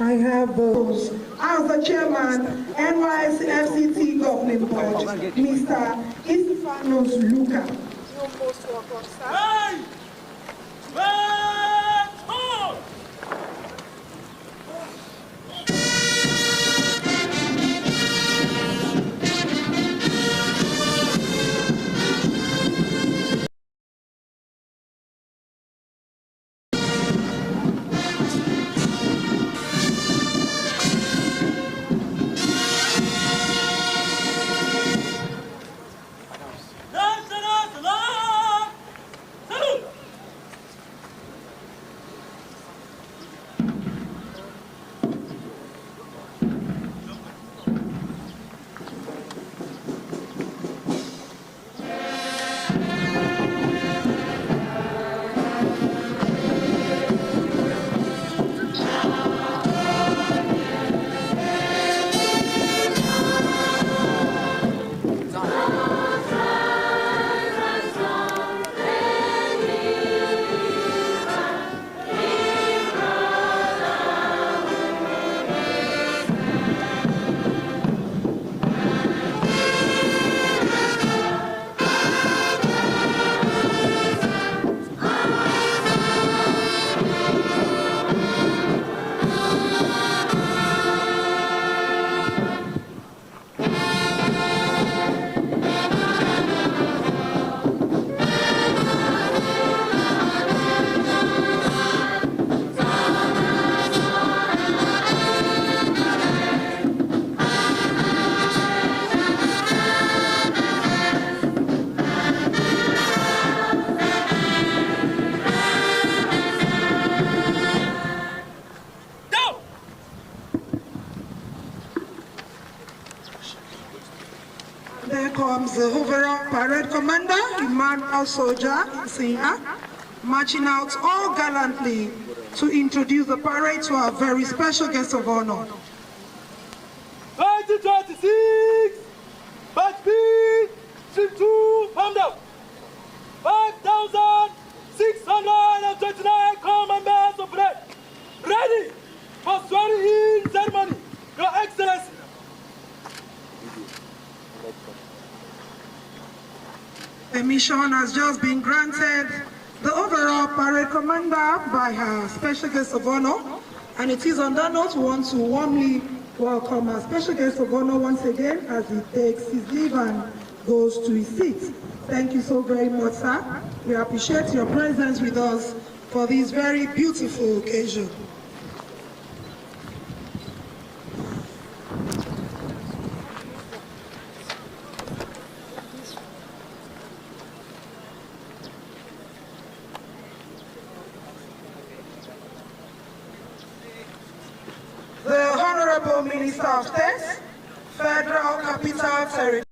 I have those. As the chairman, NYSFCT Governing Board, Mr. Istifanos Luka. You're most welcome, sir. Hey! There comes the overall parade commander, Emmanuel Soldier, Senior, marching out all gallantly to introduce the parade to our very special guest of honor. 2026, batch B, strip 2, palm down. 5,629 commanders of parade, ready for swearing-in ceremony, Your Excellency. Permission has just been granted the overall parade commander by her special guest of honor, and it is on that note we want to warmly welcome our special guest of honor once again as he takes his leave and goes to his seat. Thank you so very much, sir. We appreciate your presence with us for this very beautiful occasion. The Honorable Minister of State, Federal Capital Territory.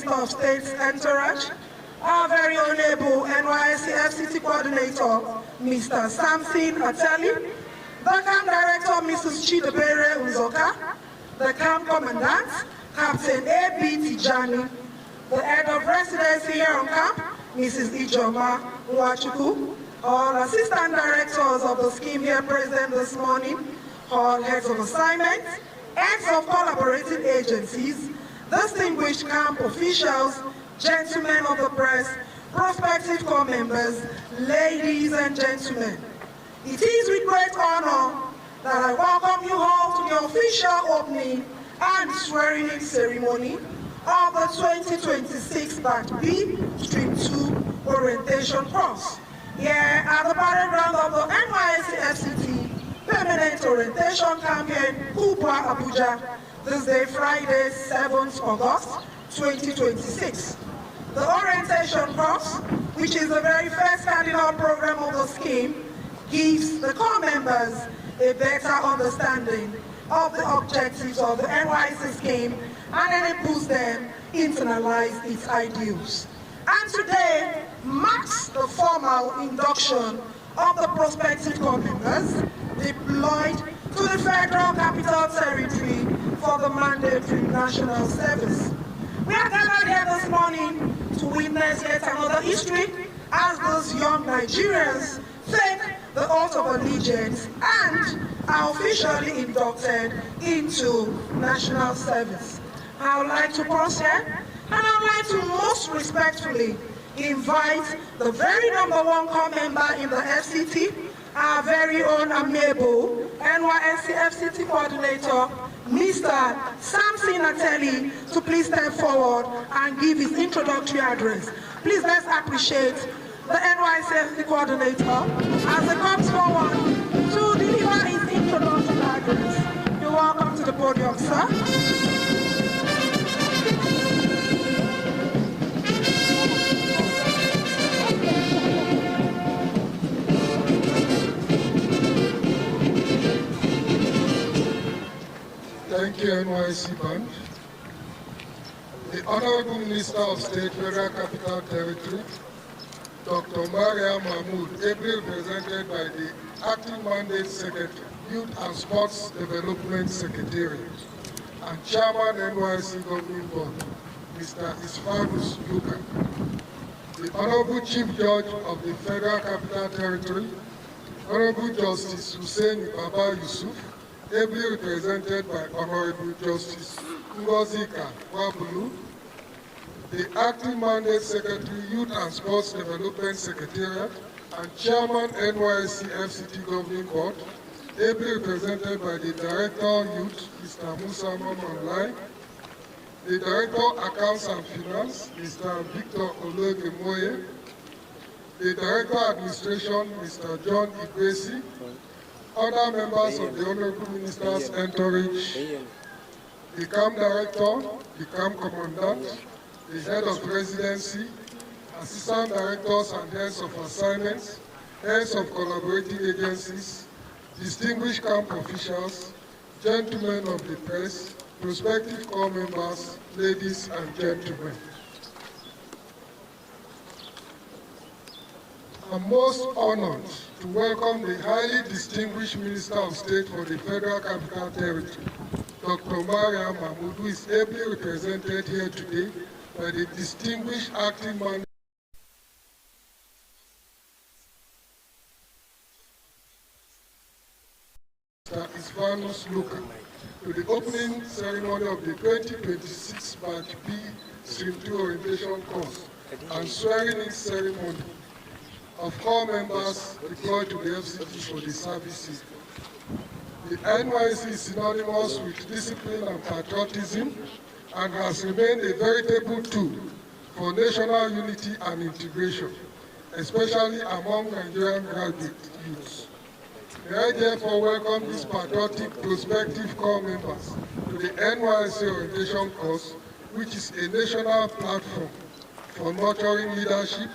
Minister of State's entourage, our very honorable NYSC FCT coordinator, Mr. Samson Ateli, the camp director, Mrs. Chidebere Uzoka, the camp commandant, Captain A.B. Tijani, the head of residency here on camp, Mrs. Ijoma Nwachukwu, all assistant directors of the scheme here present this morning, all heads of assignments, heads of collaborating agencies, distinguished camp officials, gentlemen of the press, prospective corps members, ladies and gentlemen. It is with great honor that I welcome you all to the official opening and swearing-in ceremony of the 2026 Batch B Stream 2 Orientation Course here at the parade ground of the NYSC FCT Permanent Orientation Camp in Kubwa, Abuja, this day, Friday, 7th August 2026. The orientation course, which is the very first cardinal program of the scheme, gives the corps members a better understanding of the objectives of the NYSC scheme and enables them internalize its ideals. And today marks the formal induction of the prospective corps members deployed to the Federal Capital Territory for the mandatory national service. We are gathered here this morning to witness yet another history as those young Nigerians take the oath of allegiance and are officially inducted into national service. I would like to pause here and I would like to most respectfully invite the very #1 corps member in the FCT, our very own amiable NYSC FCT coordinator, Mr. Samson Ateli, to please step forward and give his introductory address. Please let's appreciate the NYSC FCT coordinator as he comes forward to deliver his introductory address. You're welcome to the podium, sir. Thank you, NYC Band. The Honorable Minister of State, Federal Capital Territory, Dr. Maria Mahmoud, ably represented by the Acting Mandate Secretary, Youth and Sports Development Secretariat, and Chairman NYC Governing Board, Mr. Isfanus Luka. The Honorable Chief Judge of the Federal Capital Territory, Honorable Justice Hussein Baba Yusuf, ably represented by Honorable Justice Ngozika Wabulu, the Acting Mandate Secretary, Youth and Sports Development Secretariat, and Chairman NYSC FCT Governing Board, ably represented by the Director Youth, Mr. Musa Mamanlai, the Director Accounts and Finance, Mr. Victor Olegemoye, the Director Administration, Mr. John Igbesi, other members of the Honorable Minister's entourage, the camp director, the camp commandant, the head of residency, assistant directors and heads of assignments, heads of collaborating agencies, distinguished camp officials, gentlemen of the press, prospective corps members, ladies and gentlemen. I'm most honored to welcome the highly distinguished Minister of State for the Federal Capital Territory, Dr. Maria Mahmoud, who is ably represented here today by the distinguished Acting Mandate Mr. Isfanus Luka, to the opening ceremony of the 2026 Batch B Stream 2 Orientation Course and swearing-in ceremony of corps members deployed to the FCT for the services. The NYC is synonymous with discipline and patriotism and has remained a veritable tool for national unity and integration, especially among Nigerian graduate youths. May I therefore welcome these patriotic prospective corps members to the NYC Orientation Course, which is a national platform for nurturing leadership,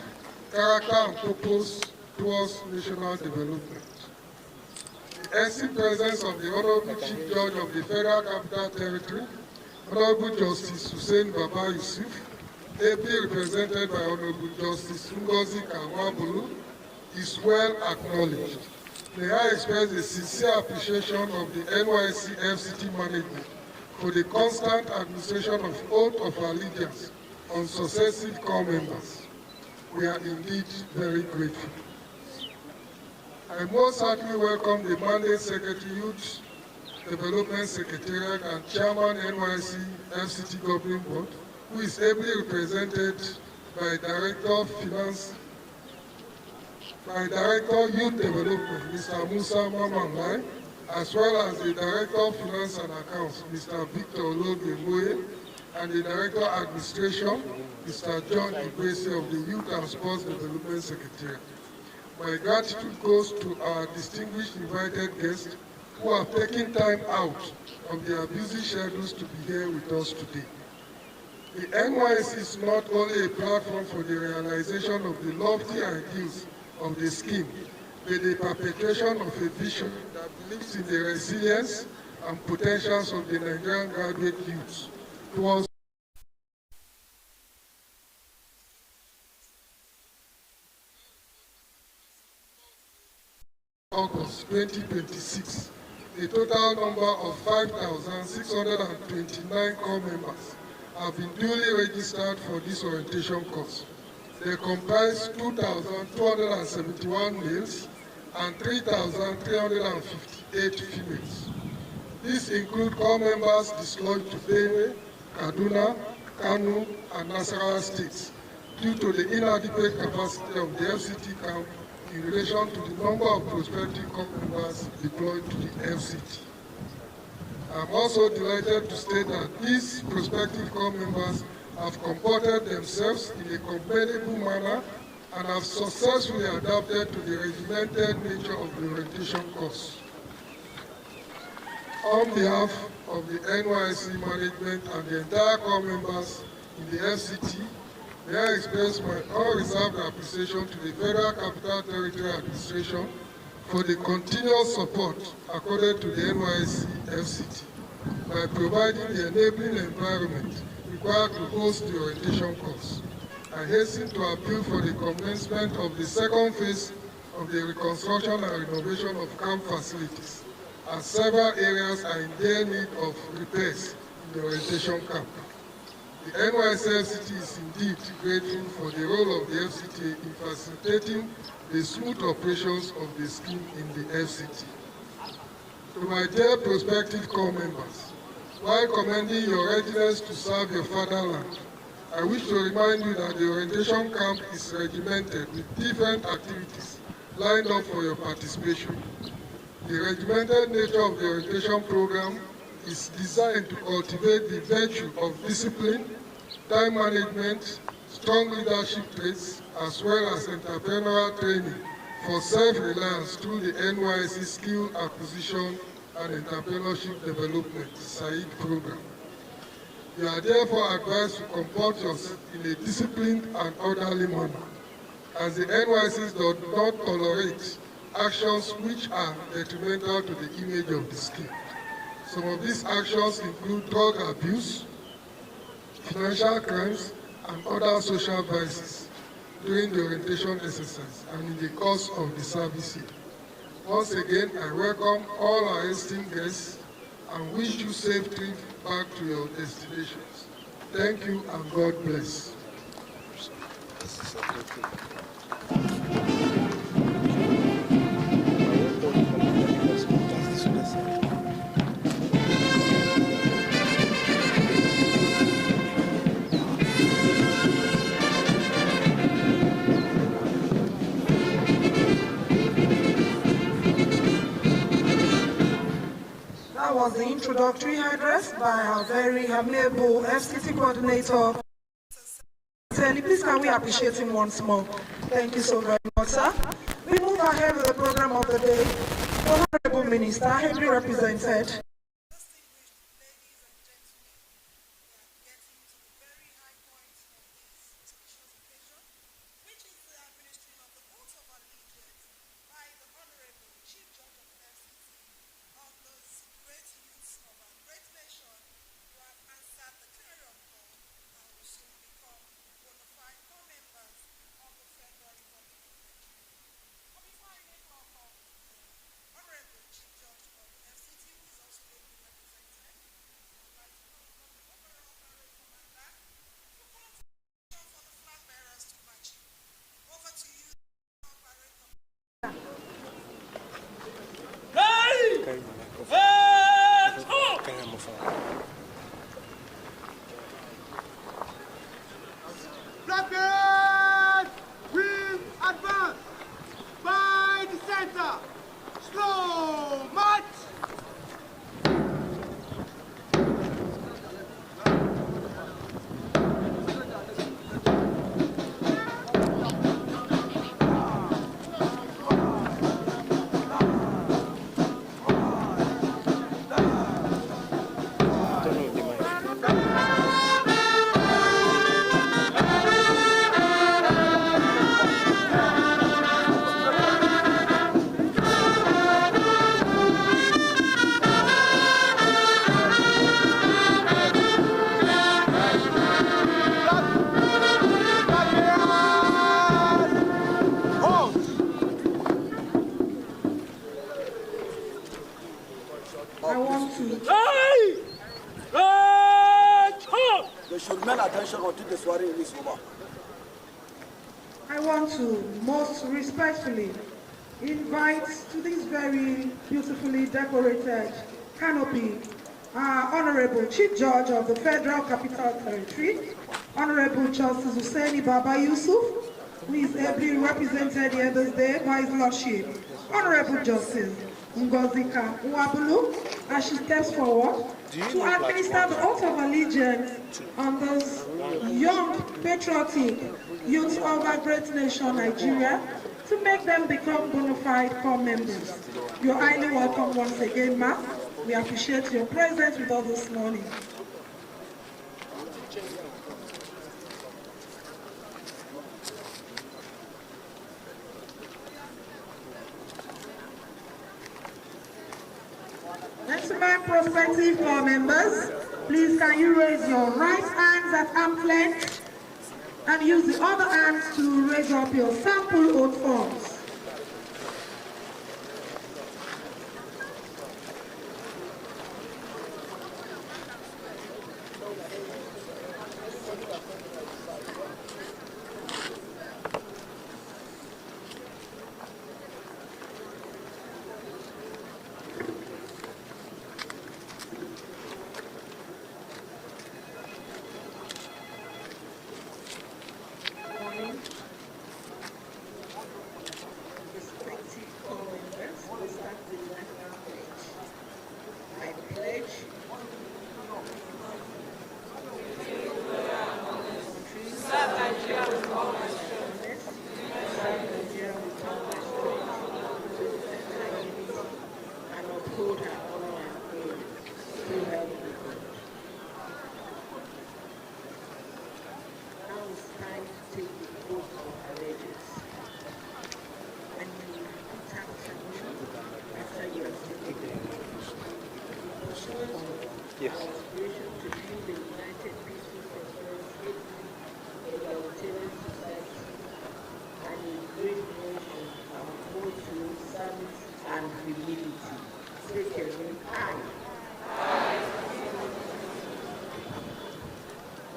character and purpose towards national development. The esteemed presence of the Honorable Chief Judge of the Federal Capital Territory, Honorable Justice Hussein Baba Yusuf, ably represented by Honorable Justice Ngozi Kanwabulu, is well acknowledged. May I express a sincere appreciation of the NYSC FCT management for the constant administration of oath of allegiance on successive corps members. We are indeed very grateful. I most certainly welcome the Mandate Secretary, Youth Development Secretariat and Chairman NYSC FCT Governing Board, who is ably represented by Director of Finance, by Director of Youth Development, Mr. Musa Mamanlai, as well as the Director of Finance and Accounts, Mr. Victor Ologbemoye, and the Director of Administration, Mr. John Igbesi of the Youth and Sports Development Secretariat. My gratitude goes to our distinguished invited guests who have taken time out of their busy schedules to be here with us today. The NYSC is not only a platform for the realization of the lofty ideals of the scheme, but the perpetuation of a vision that believes in the resilience and potentials of the Nigerian graduate youth towards August 2026. A total number of 5,629 corps members have been duly registered for this orientation course. They comprise 2,271 males and 3,358 females. These include corps members dislodged to Benue, Kaduna, Kano, and Nasarawa states due to the inadequate capacity of the FCT camp in relation to the number of prospective corps members deployed to the FCT. I'm also delighted to state that these prospective corps members have comported themselves in a commendable manner and have successfully adapted to the regimented nature of the orientation course. On behalf of the NYSC management and the entire corps members in the FCT, may I express my unreserved appreciation to the Federal Capital Territory Administration for the continuous support accorded to the NYSC FCT by providing the enabling environment required to host the orientation course. I hasten to appeal for the commencement of the second phase of the reconstruction and renovation of camp facilities, as several areas are in dire need of repairs in the orientation camp. The NYSC FCT is indeed grateful for the role of the FCT in facilitating the smooth operations of the scheme in the FCT. To my dear prospective corps members, while commending your readiness to serve your fatherland, I wish to remind you that the orientation camp is regimented with different activities lined up for your participation. The regimented nature of the orientation program is designed to cultivate the virtue of discipline, time management, strong leadership traits, as well as entrepreneurial training for self-reliance through the NYSC Skill Acquisition and Entrepreneurship Development (SAID) program. You are therefore advised to comport yourself in a disciplined and orderly manner, as the NYSC does not tolerate actions which are detrimental to the image of the scheme. Some of these actions include drug abuse, financial crimes, and other social vices during the orientation exercise and in the course of the service year. Once again, I welcome all our esteemed guests and wish you safe trip back to your destinations. Thank you and God bless. That was the introductory address by our very amiable FCT coordinator. Please can we appreciate him once more? Thank you so very much, sir. We move ahead with the program of the day. The Honorable Minister, ably represented. Great nation, who have answered the clarion call and will soon become I want to most respectfully invite to this very beautifully decorated canopy our Honorable Chief Judge of the Federal Capital Territory, Honorable Justice Hussaini Baba Yusuf, who is ably represented here this day by His Lordship, Honorable Justice Ngozika Nwabulu, as she steps forward to administer the oath of allegiance on this young, patriotic youth of our great nation, Nigeria, to make them become bona fide core members. You're highly welcome once again, ma'am. We appreciate your presence with us this morning. Gentlemen, prospective core members, please can you raise your right hands at arm's length and use the other hands to raise up your sample oath forms.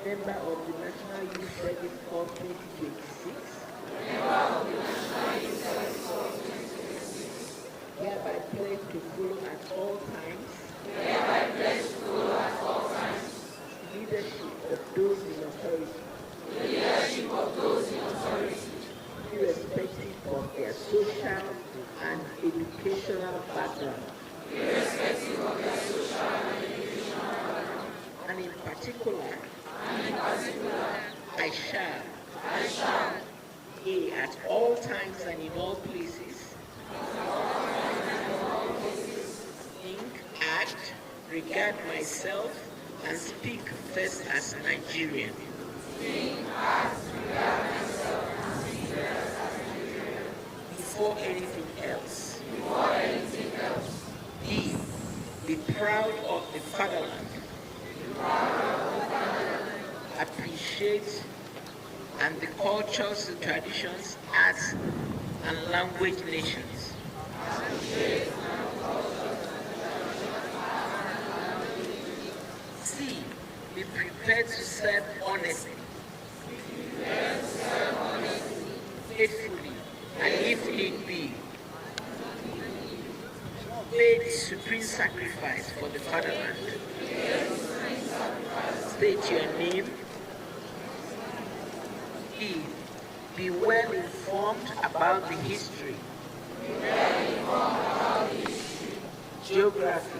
Member of the National Youth Service Corps 2026. Hereby pledge to follow at all times. Leadership of those in authority. Irrespective of their social and educational background. And in particular, I shall, at all times and in all places, think, act, regard myself, and speak first as Nigerian. Before anything else. Be proud of the fatherland. Appreciate and the cultures, the traditions, arts, and language nations. C. Be prepared to serve honestly, faithfully, and if need be, pay the supreme sacrifice for the fatherland. State your name. Be well informed about the history, geography,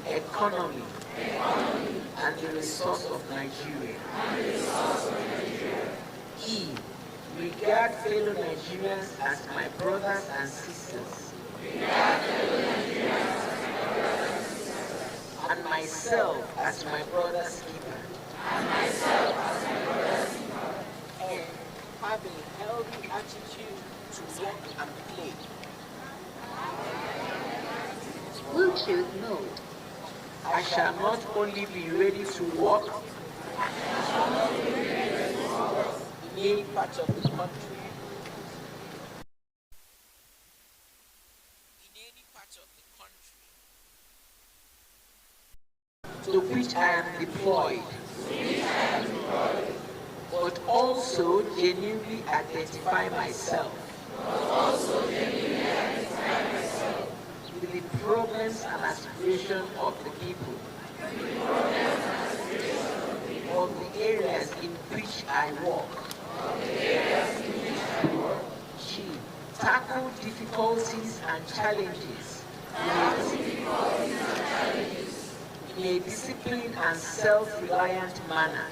economy, and the resource of Nigeria. E. Regard fellow Nigerians as my brothers and sisters. And myself as my brother's keeper. And have a healthy attitude to work and play. Bluetooth mode. I shall not only be ready to work in any part of the country, to which I am deployed, also genuinely identify myself with the problems and aspirations of the people, of the areas in which I work, tackle difficulties and challenges in a disciplined and self-reliant manner.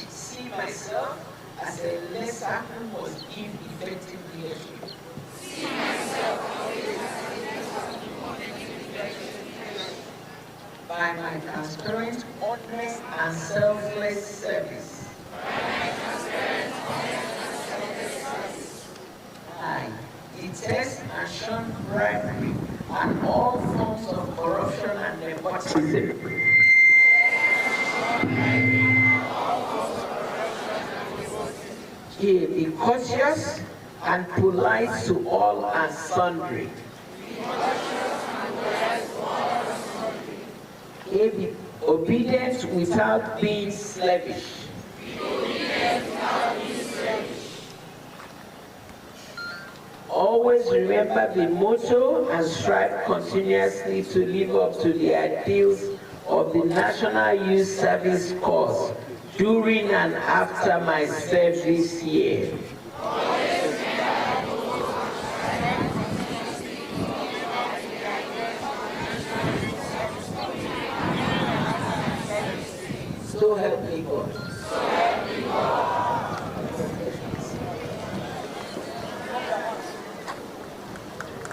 See myself as a lesser who must give effective leadership. By my transparent, honest, and selfless service. I detest and shun bribery and all forms of corruption and nepotism. Be courteous and polite to all and sundry. Be obedient without being slavish. Always remember the motto and strive continuously to live up to the ideals of the National Youth Service Corps during and after my service year. So help me God.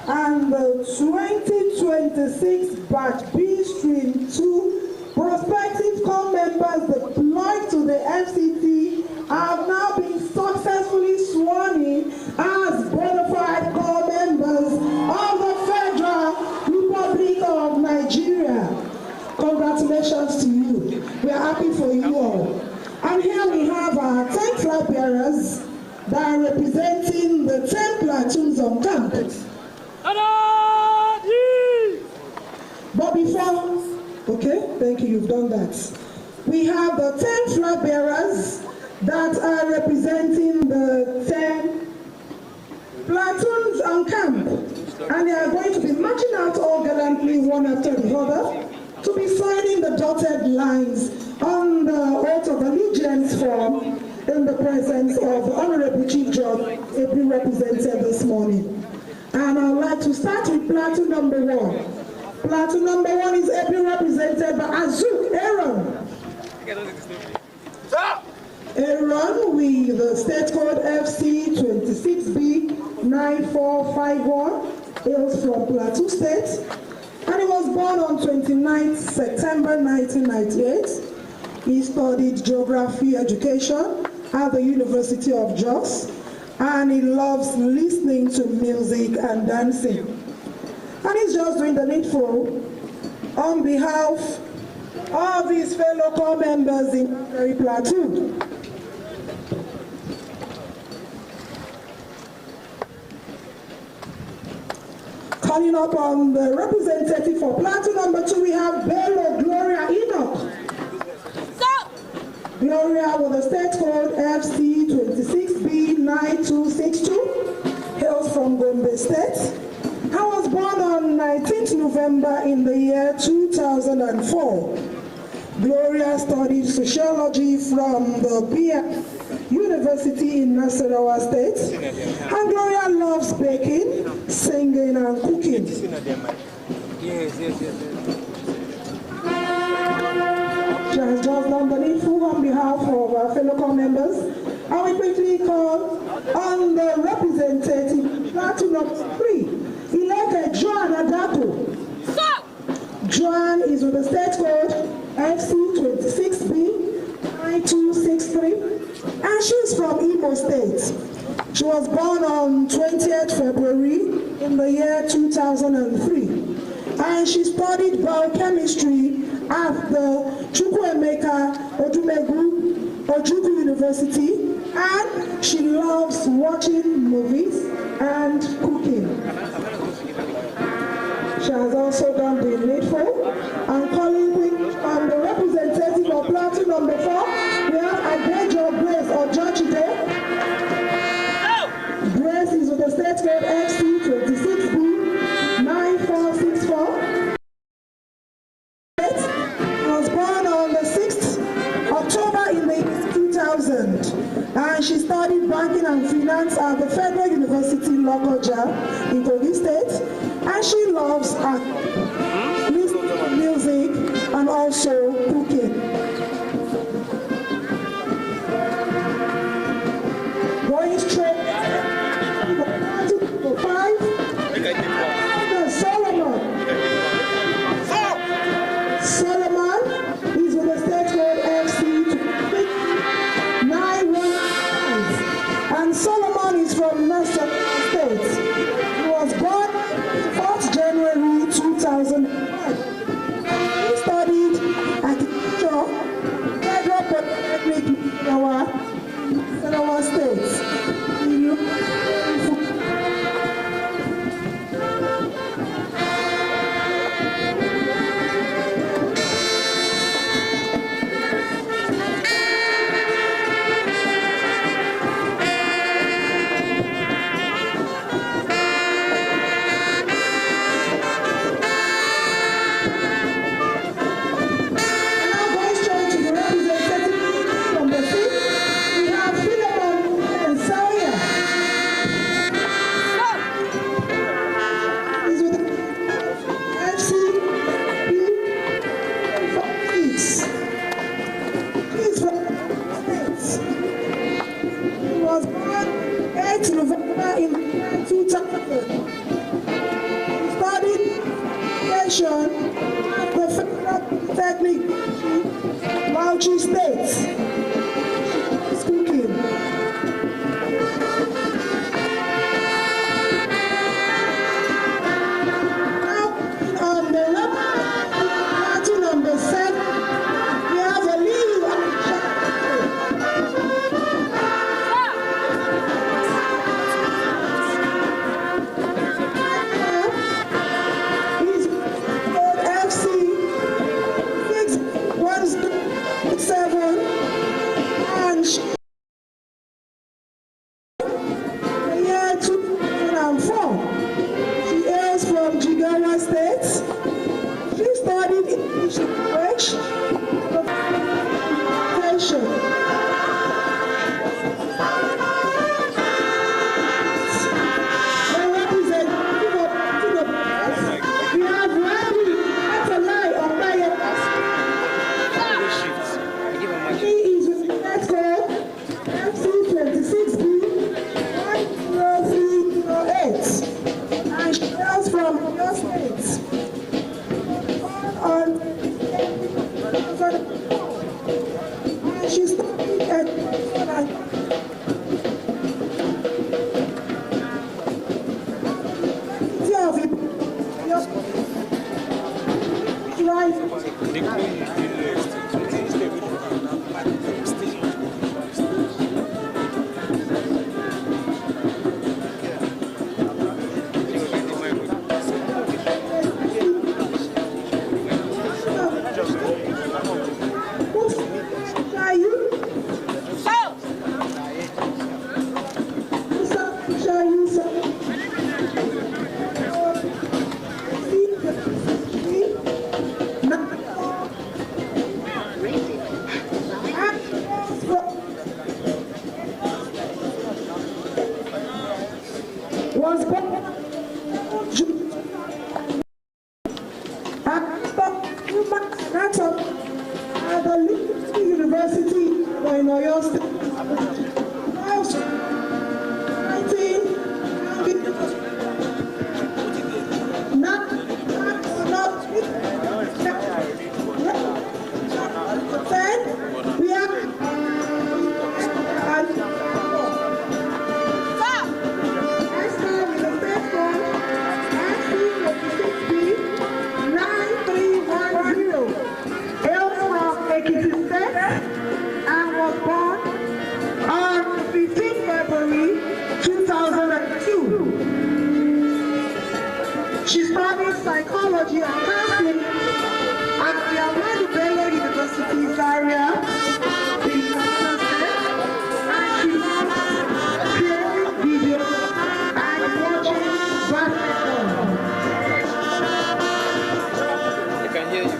And the 2026 batch B stream 2 prospective corps members deployed to the FCT have now been successfully sworn in as bona fide corps members of the Federal Republic of Nigeria. Congratulations to you. We are happy for you all. And here we have our 10 flag bearers that are representing the 10 platoons on campus. But before, okay, thank you, you've done that. We have the 10 flag bearers that are representing the 10 platoons on camp. And they are going to be marching out all gallantly one after the other to be signing the dotted lines on the oath of allegiance form in the presence of the Honorable Chief Judge, April represented this morning. And I'd like to start with platoon number 1. Platoon number 1 is April represented by Azuk Aaron. Aaron with the state code FC 26B 9451, hails from Plateau State. And he was born on 29th September 1998. He studied geography education at the University of Jos, and he loves listening to music and dancing. And he's just doing the needful on behalf of his fellow corps members in every platoon. Calling up on the representative for platoon number 2, we have Bello Gloria Enoch. Stop! Gloria with the state code FC 26B 9262, hails from Gombe State. I was born on 19th November in the year 2004. Gloria studied sociology from the BF University in Nasarawa State. And Gloria loves baking, singing, and cooking. Yes. She has just done the needful on behalf of our fellow corps members. I will quickly call on the representative, platoon number 3, elected Joan Adapo. Stop! Joan is with the state code FC 26B 9263, and she's from Imo State. She was born on 20th February in the year 2003, and she studied biochemistry at the Chukwuemeka Ojukwu University, and she loves watching movies and cooking. She has also done the needful. And calling the representative of Plateau number 4, we have Adejo Grace or Georgie. Grace is with the state code FC26B 9464. She was born on the 6th October in the year 2000, and she studied banking and finance at the Federal University Lokoja in Kogi State, and she loves music and also cooking. Going straight to 5, Solomon. Solomon is with the state code FC919, and Solomon is from Ministerial State. He was born 4th January 2001. He studied architecture, Federal Polytechnic in our State. The Federal Polytechnic, Bauchi State, cooking. Now, on the party number 7, we have a little was born at the Liberty University in Oyo State. She studied psychology and counseling at the Ahmadu Bello University Zaria, the United States, and she loves creating videos and watching basketball. I can hear you.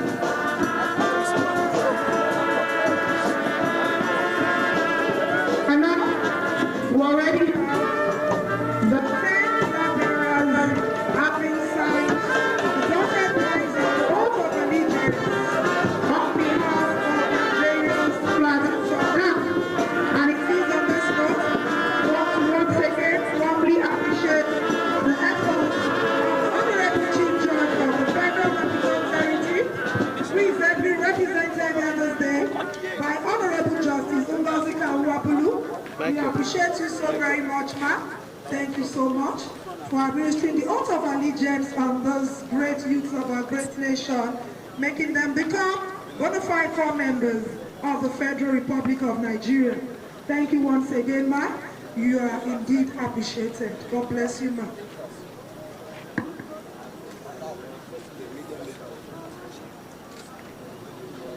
And now, we already have the 10 laborers have been signed, recognizing the oath of allegiance on behalf of the various flags from now. And it is on this note, I want to once again warmly appreciate the efforts of the Honorable Chief Judge of the Federal Capital Territory, who is ably represented here this day by Honorable Justice Ngozi Kawuapulu. We appreciate you so very much, ma'am. Thank you so much for administering the oath of allegiance on those great youths of our great nation, making them become bona fide core members of the Federal Republic of Nigeria. Thank you once again, ma'am. You are indeed appreciated. God bless you, ma'am.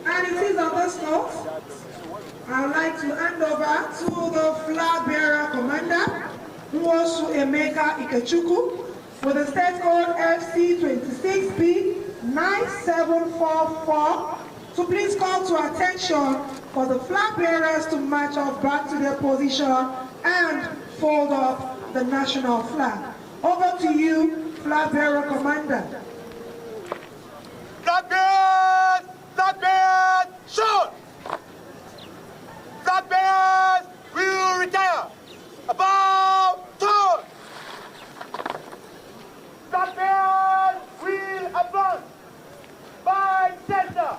And it is on this note, I would like to hand over to the flag bearer commander, Nwosu Emeka Ikechukwu, with the state code FC26B9744, to please call to attention for the flag bearers to march off back to their position and fold up the national flag. Over to you, flag bearer commander. Flag bearers! Flag bearers! Shoot! Flag bearers will retire. About turn. Flag bearers will advance. By center.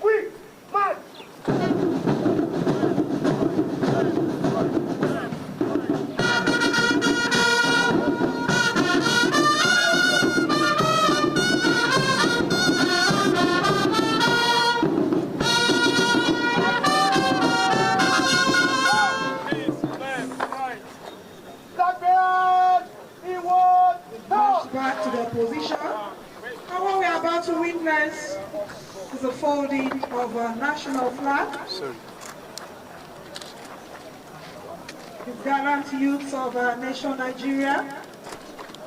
Quick march. Back to their position. And what we are about to witness is the folding of a national flag. The gallant youths of our nation, Nigeria,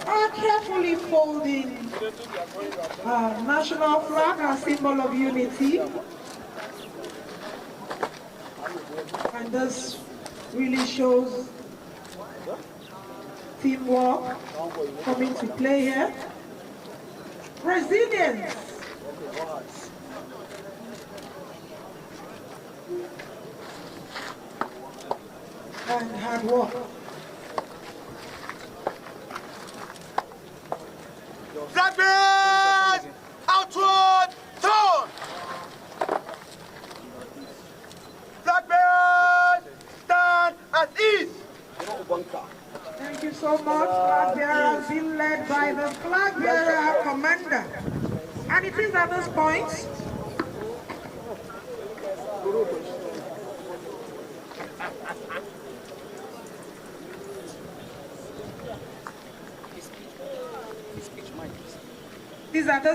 are carefully folding our national flag, our symbol of unity. And this really shows teamwork coming to play here. Resilience. And hard work. Flag bearers! Outward turn! Flag bearers! Stand at ease! Thank you so much. Flag bearer has been led by the flag bearer commander. And it is at this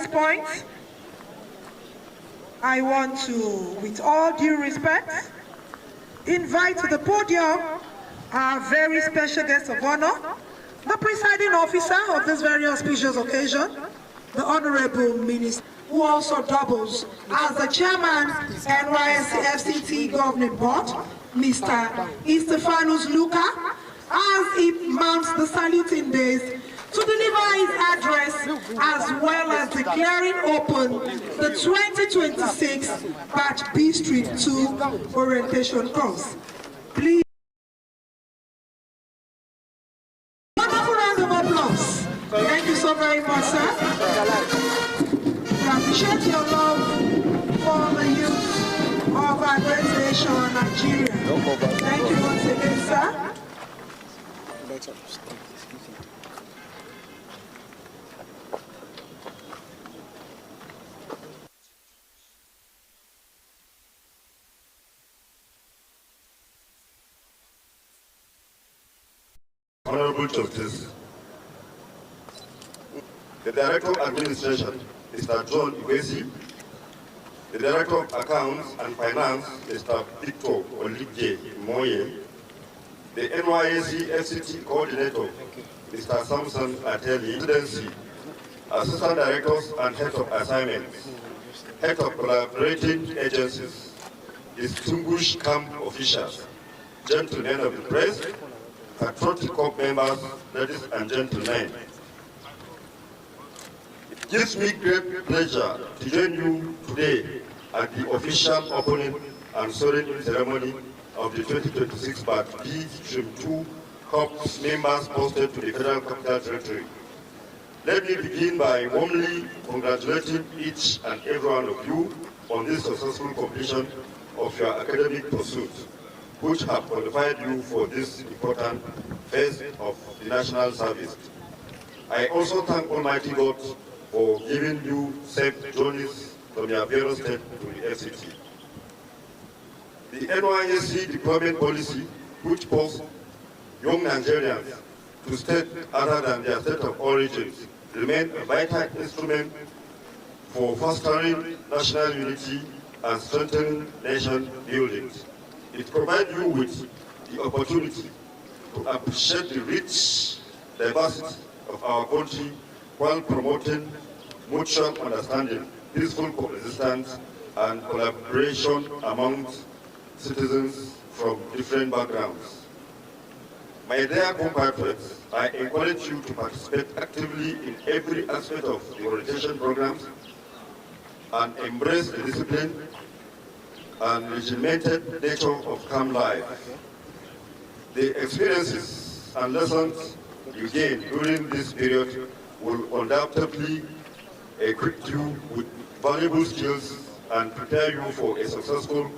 point I want to, with all due respect, invite to the podium our very special guest of honor, the presiding officer of this very auspicious occasion, the Honorable Minister, who also doubles as the chairman NYSC FCT Governing Board, Mr. Stephanus Luka, as he mounts the saluting days to deliver his address as well as declaring open the 2026 Batch B Street 2 orientation course. Please. Thank you so very much, sir. We appreciate your love for the youth of our great nation, Nigeria. Thank you once again, sir. Honorable Justice, The Director of Administration, Mr. John Igwesi. The Director of Accounts and Finance, Mr. Victor Olige Moye. The NYSC FCT Coordinator, Mr. Samson Ateli. Presidency, Assistant Directors and Head of Assignments, Head of Collaborating Agencies, distinguished camp officials, gentlemen of the press, patriotic corps members, ladies and gentlemen. It gives me great pleasure to join you today at the official opening and swearing-in ceremony of the 2026 Batch B Stream 2 Corps members posted to the Federal Capital Territory. Let me begin by warmly congratulating each and every one of you on this successful completion of your academic pursuits, which have qualified you for this important phase of the national service. I also thank Almighty God for giving you safe journeys from your various states to the FCT. The NYSC deployment policy, which posts young Nigerians to states other than their state of origins, remain a vital instrument for fostering national unity and strengthening nation building. It provides you with the opportunity to appreciate the rich diversity of our country while promoting mutual understanding, peaceful coexistence, and collaboration amongst citizens from different backgrounds. My dear compatriots, I encourage you to participate actively in every aspect of the orientation programs and embrace the discipline and regimented nature of camp life. The experiences and lessons you gain during this period will undoubtedly equip you with valuable skills and prepare you for a successful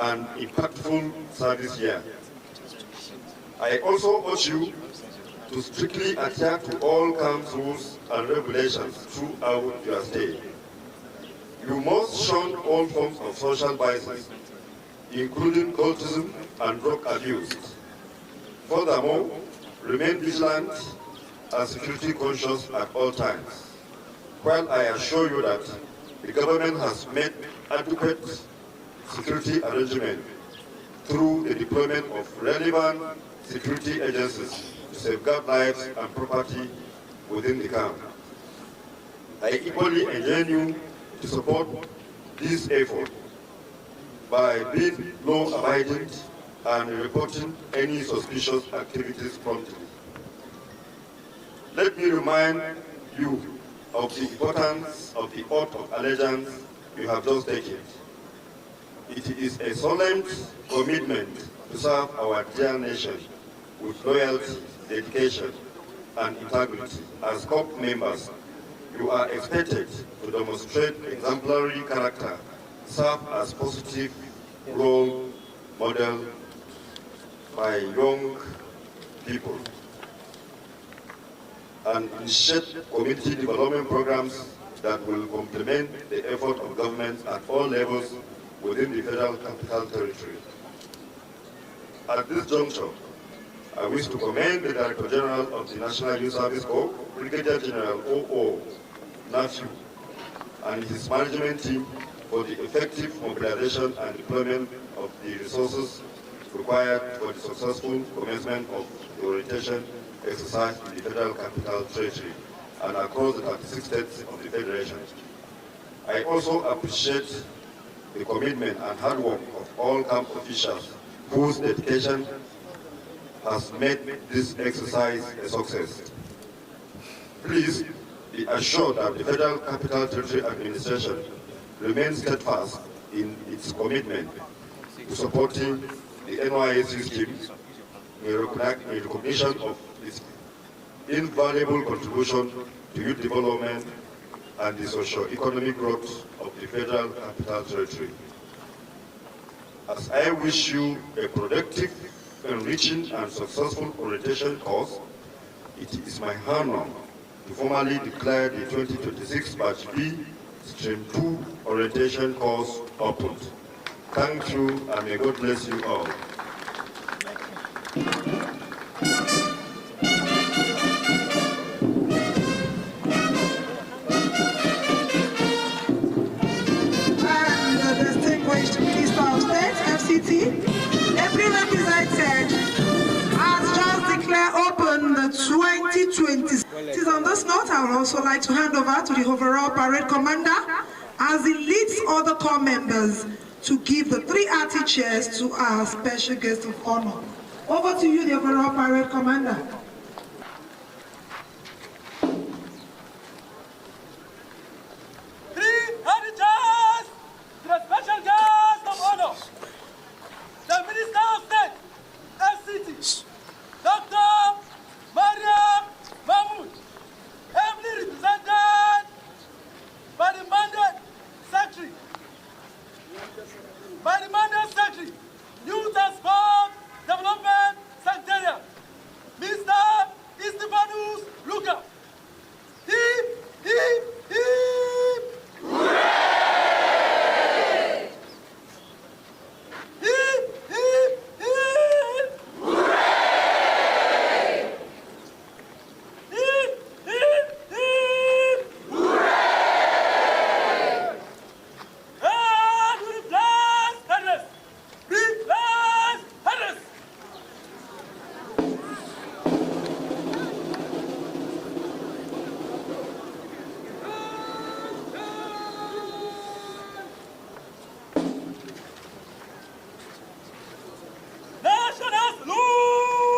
and impactful service year. I also urge you to strictly adhere to all camp rules and regulations throughout your stay. You must shun all forms of social vices, including cultism and drug abuse. Furthermore, remain vigilant and security conscious at all times. While I assure you that the government has made adequate security arrangements through the deployment of relevant security agencies to safeguard lives and property within the camp. I equally enjoin you to support this effort by being law-abiding and reporting any suspicious activities promptly. Let me remind you of the importance of the oath of allegiance you have just taken. It is a solemn commitment to serve our dear nation with loyalty, dedication, and integrity. As corps members, you are expected to demonstrate exemplary character, serve as positive role model by young people, and initiate community development programs that will complement the effort of governments at all levels within the Federal Capital Territory. At this juncture, I wish to commend the Director General of the National Youth Service Corps, Brigadier General O.O. Nafiu, and his management team for the effective mobilization and deployment of the resources required for the successful commencement of the orientation exercise in the Federal Capital Territory and across the 36 states of the Federation. I also appreciate the commitment and hard work of all camp officials whose dedication has made this exercise a success. Please be assured that the Federal Capital Territory Administration remains steadfast in its commitment to supporting the NYSC scheme in recognition of its invaluable contribution to youth development and the socio-economic growth of the Federal Capital Territory. As I wish you a productive, enriching, and successful orientation course, it is my honor to formally declare the 2026 Batch B Stream 2 orientation course opened. Thank you, and may God bless you all. 2020. It is on this note, I would also like to hand over to the overall parade commander as he leads other corps members to give the 3 arty chairs to our special guest of honor. Over to you, the overall parade commander.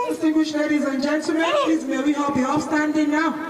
Distinguished ladies and gentlemen, please may we all be upstanding now.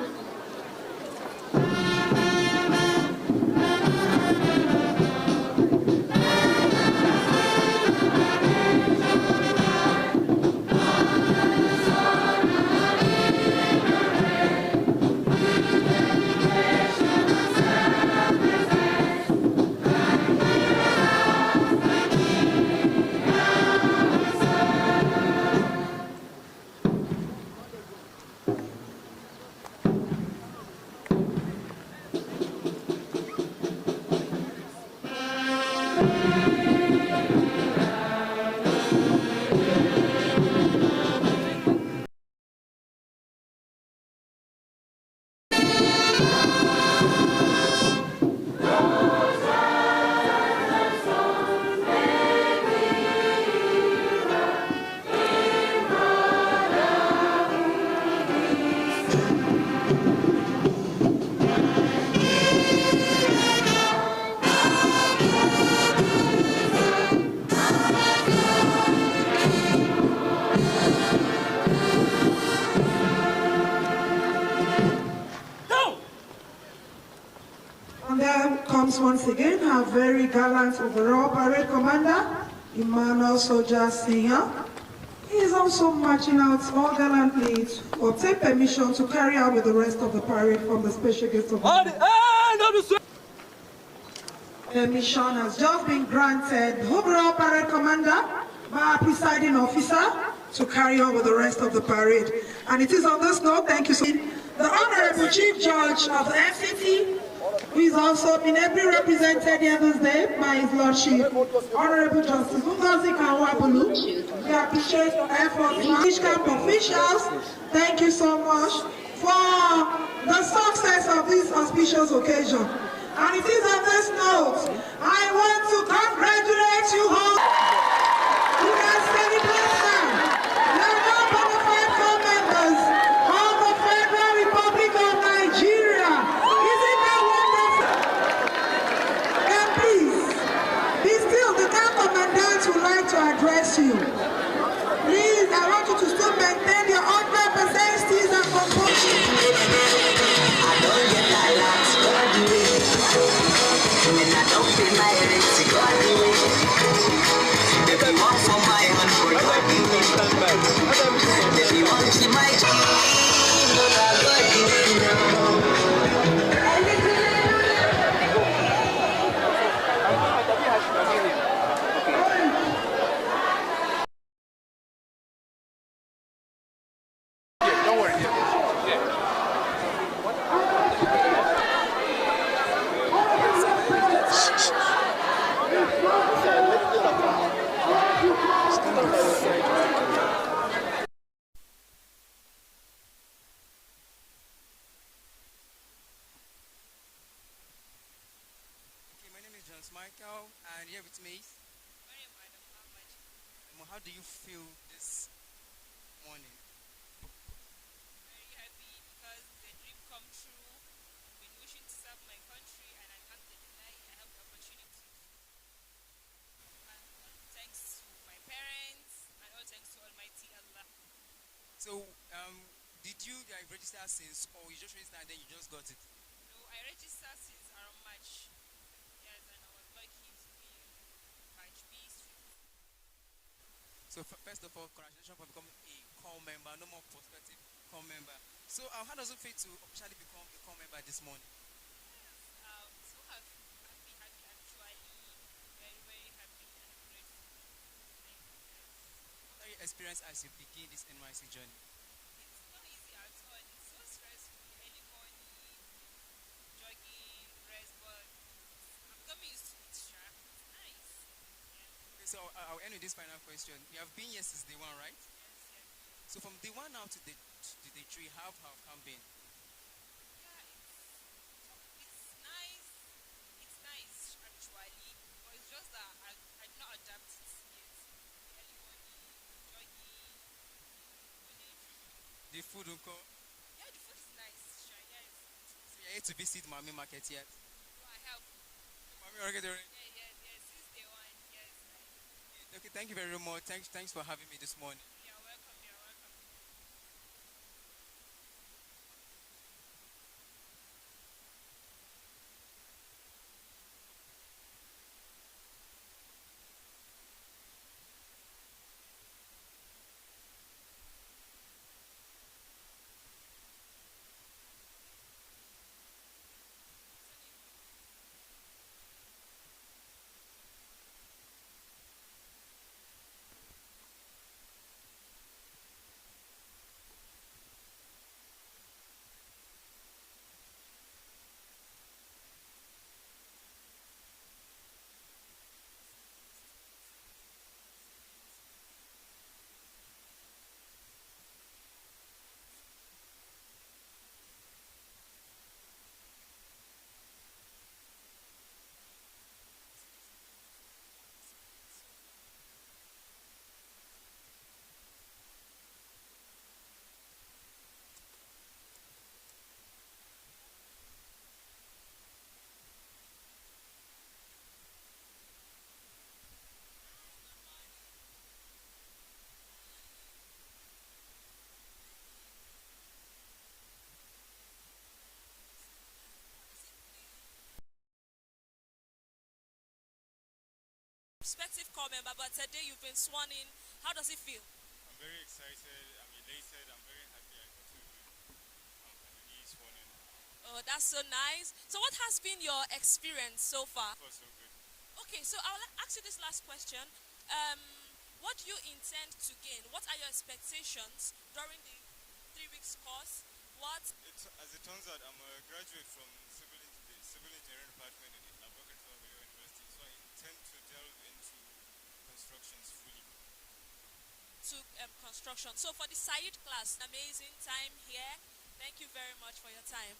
And there comes once again our very gallant overall parade commander, Emmanuel Soldier Senior. He is also marching out all gallantly to obtain permission to carry out with the rest of the parade from the special guest of honor. Permission has just been granted the overall parade commander by our presiding officer to carry on with the rest of the parade. And it is on this note, thank you so much, the Honorable Chief Judge of the FCT, who is also been ably represented here this day by His Lordship, Honorable Justice Ngozi Kanwo-Abolu. We appreciate your efforts, English camp officials. Thank you so much for the success of this auspicious occasion. And it is on this note, I want to congratulate you all. You can celebrate now. You are now bona fide corps members of the Federal Republic of Nigeria. Isn't that wonderful? And please, be still, the camp commandant would like to address you. Please, I want you to still maintain your 100% steeze and composure. I don't get a lot, God do it. And I don't pay my rent, God do it. If you want for my hand, for God do it. If you want to see my dream, God do it now. Michael, and here with me. How do you feel this morning? Very happy did you register since, or you just registered and then you just got it? No, I registered since around March. Yes, and I was lucky to be batch B stream. So first of all, congratulations for becoming a core member, no more prospective core member. So how does it feel to officially become a core member this morning? So happy, actually, very, very happy and grateful. Thank you, guys. What are your experiences as you begin this NYC journey? It's not easy at all. It's so stressful. Early morning, jogging, rest, but I'm coming used to it, sharp. It's nice. Yeah. Okay, so I'll end with this final question. You have been here since day one, right? Yes, yes. So from day one now to the tree, how have come been? Yeah, it's nice. It's nice actually, but it's just that I did not adapt it yet. Early morning, jogging, morning. The food will come. Yeah, the food is nice. Sure, yes. So you're here to visit Mami Market yet? No, I have. Mami Market already? Yes. Since day one, yes. Okay, thank you very much. Thanks for having me this morning. You're welcome. You're welcome. Prospective core member, but today you've been sworn in. How does it feel? I'm very excited, I'm elated, I'm very happy I got to be sworn in. Oh, that's so nice. So what has been your experience so far? It was so good. Okay, so I'll ask you this last question. What do you intend to gain? What are your expectations during the 3 weeks course? As it turns out, I'm a graduate from civil engineering department in Abubakar University, so I intend to delve into constructions fully. Construction. So for the Said class, amazing time here. Thank you very much for your time.